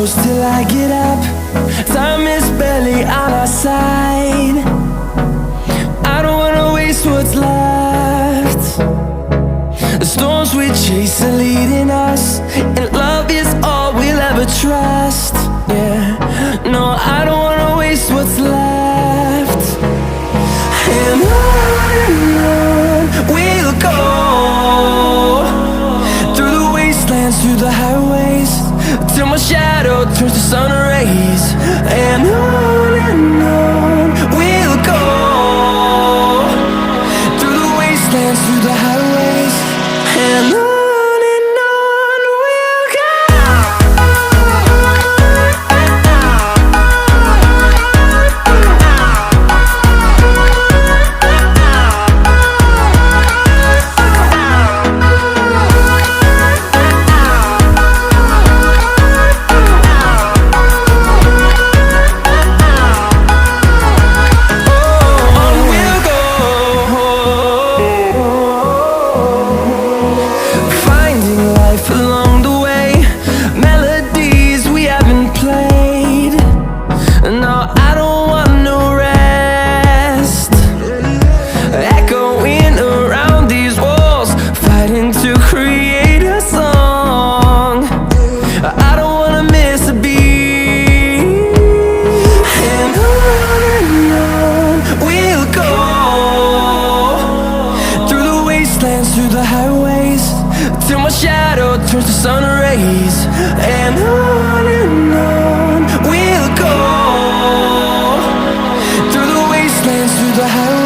close till I get up. Time is barely on our side. I don't wanna waste what's left. The storms we chase are leading us, and love is all we'll ever trust. Yeah, no, I don't wanna waste what's left. And on we'll go, through the wastelands, through the highways, till my shadow turns to sun rays. And on we'll go, through the wastelands, through the highways, and on. Along the way, melodies we haven't played. No, I don't want no rest. Echoing around these walls, fighting to create a song. I don't wanna miss a beat. And on we'll go, through the wastelands, through the highways, till my shadow turns to sun rays. And on we'll go, through the wastelands, through the highways.